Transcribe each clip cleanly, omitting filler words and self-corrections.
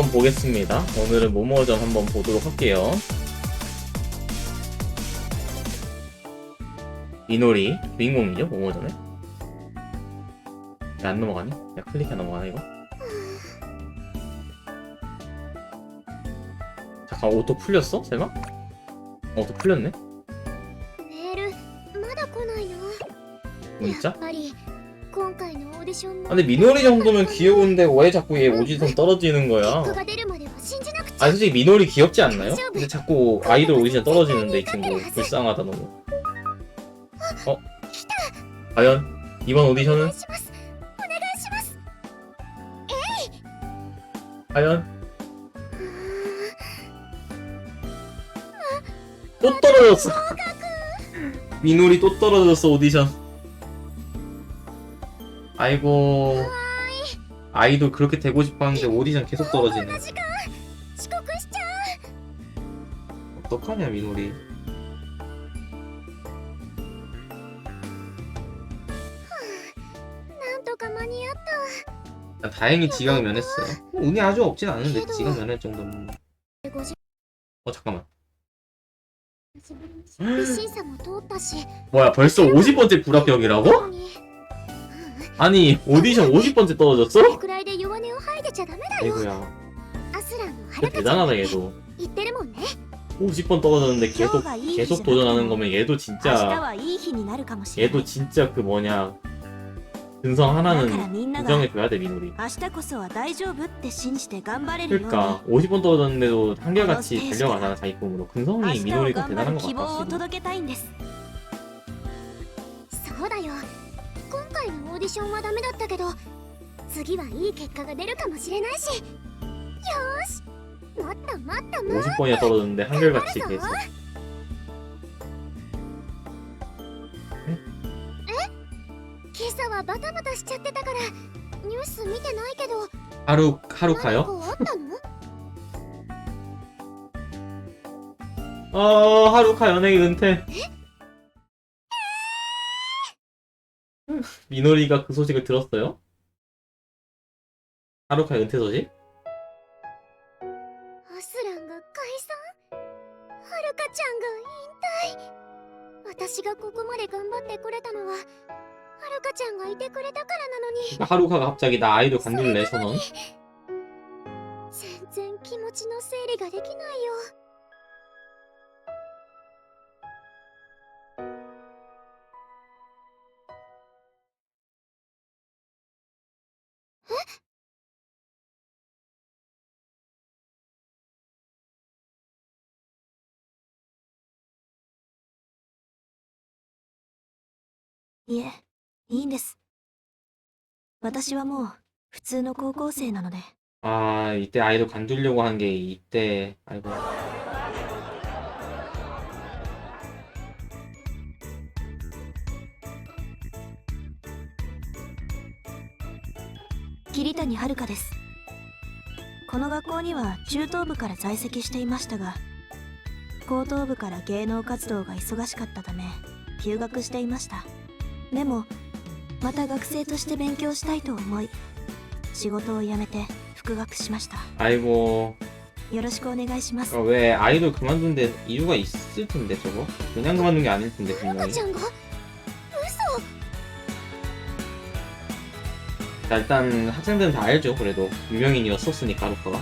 한번 보겠습니다. 오늘은 모모전 한번 보도록 할게요. 미노리 주인공이죠, 모모전에. 왜 안 넘어가니? 야, 클릭해 넘어가나 이거? 잠깐, 오토 풀렸어? 설마? 오토 풀렸네? メールまだ来ないの。 진짜? やっぱり今回のオーディションの 근데 미노리 정도면 귀여운데 왜 자꾸 얘 오디션 떨어지는 結 거야? 果が出るまでは信じなくちゃ。 아, 솔직히 미노리 귀엽지 않나요? 근데 자꾸 아이돌 오디션 떨어지는데 이 친구 불쌍하다 너무. 과연 이번 お願 오디션은 いします。お願いします。 과연 또 떨어졌어. 미노리 또 떨어졌어 오디션. 아이고, 아이돌 그렇게 되고 싶었는데 오디션 계속 こん 떨어지네. な時間遅刻しちゃ 어떡하냐 미노리. う。なんとか間に合った。 다행히 지각 면했어요. 운이 아주 없진 않은데 지각 면할 정도면. 50 잠깐만. 審査も通ったし。 뭐야, 벌써 50번째 불합격이라고? に 아니, 오디션 50번째 こ 떨어졌어? れくらいで弱音を吐いてちゃダメだよ。 아이고야. アスランのは 진짜 るかちゃん 대단하다 얘도. 言ってるもんね。 50번 떨어졌는데 계속 도전하는 거면 얘도 明日 진짜 はいい日になるかもしれない 얘도 진짜 그 뭐냐 근성 だから 하나는 みんなが 인정해줘야 돼 미노리. 明日こそは大丈夫って信じて頑張れるように 그러니까 50번 떨어졌는데도 한결같이 달려가잖아 자기 꿈으로. 明 근성이 日を 미노리가 頑張 대단한 る 것 希望 같아 を 지금. 届けたいんです。そうだよ。今回のオーディションはダメだったけど、次はいい結果が出るかもしれないし。よーし、もっともっともっと 50번이나 떨어졌는데 한결같이 계속. 今朝はバタバタしちゃってたからニュース見てないけど、 하루카요? 何かあったの？ 하루카 연예계 은퇴. 미노리가 그 소식을 들었어요? 하루카 은퇴 소식? アスランが解散？はるかちゃんが引退？私がここまで頑張ってくれたのははるかちゃんがいてくれたからなのに。 그러니까 하루카가 갑자기 나 아이돌 관둘래 선언? 全然気持ちの整理ができないよ。 いえ、いいんです。私はもう普通の高校生なので。 아, 이때 아이돌 관두려고 한 게 이때. 아이고. 桐谷遥です。この学校には中等部から在籍していましたが、高等部から芸能活動が忙しかったため休学していました。でもまた学生として勉強したいと思い、仕事を辞めて復学しました。 아이고. よろしくお願いします。 왜 아이돌 그만둔 데 이유가 있을 텐데 저거? 그냥 그만둔 게 아닐 텐데 はるか 분명히. ちゃんが？嘘。 자, 일단 학생들은 다 알죠. 그래도 유명인이었었으니까 하루카가.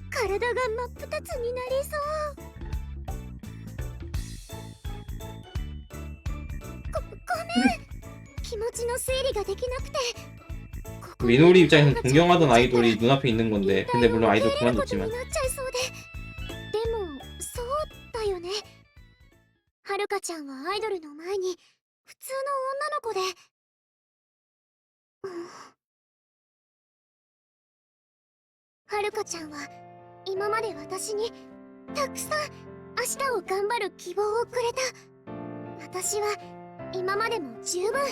体が真っ二つになりそう。ごめん。気持ちの整理ができなくて。ここ 미노리 입장에선 동경하던 아이돌이 눈앞에 있는 건데, 근데 물론 아이돌 受け入れることに 그만뒀지만. なっちゃいそうで。でもそうだよね。はるかちゃんはアイドルの前に普通の女の子で。はるかちゃんは今まで私にたくさん明日を頑張る希望をくれた。私は今までも十分は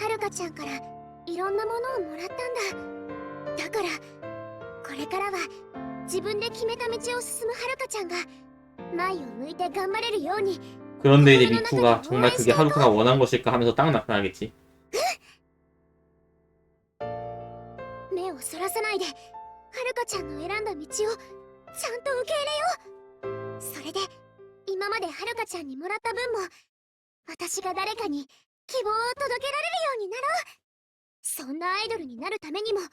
るかちゃんからいろんなものをもらったんだ。だからこれからは自分で決めた道を進むはるかちゃんが前を向いて頑張れるように 그런데 이제 미쿠가 정말 그게 하루카가 원한 것일까 하면서 딱 나타나겠지. 目をそらさないではるかちゃんの選んだ道をちゃんと受け入れよう。それで今まではるかちゃんにもらった分も私が誰かに希望を届けられるようになろう。そんなアイドルになるためにももっ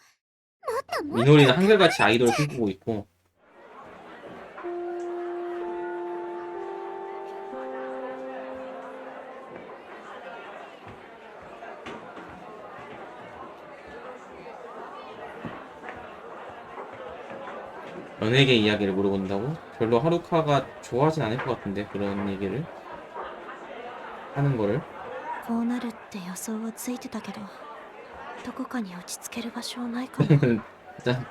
ともっと 미노리는 한결같이 아이돌을 꿈꾸고 있고 연예계 이야기를 물어본다고? 별로 하루카가 좋아하진 않을 것 같은데 그런 얘기를 하는 거를 こうなるって予想はついてたけど、どこかに落ち着ける場所はないかな。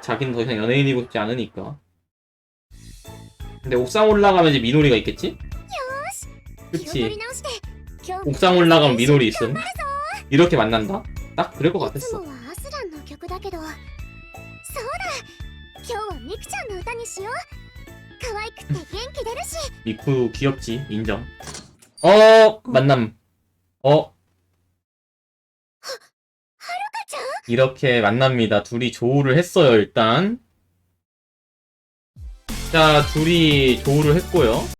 자기는 더 이상 연예인이고 싶지 않으니까. 근데 옥상 올라가면 이제 미노리가 있겠지? 気を取り 그치. 直して今日も 옥상 올라가면 미노리 있음. 이렇게 만난다? 딱 그럴 것 いつ 같았어. もはアスランの曲だけどそうだ今日はミクちゃんの歌にしよう。可愛くて元気出るし 미쿠 귀엽지. 인정. 만남. はるかちゃん 이렇게 만납니다. 둘이 조우를 했어요, 일단. 자, 둘이 조우를 했고요.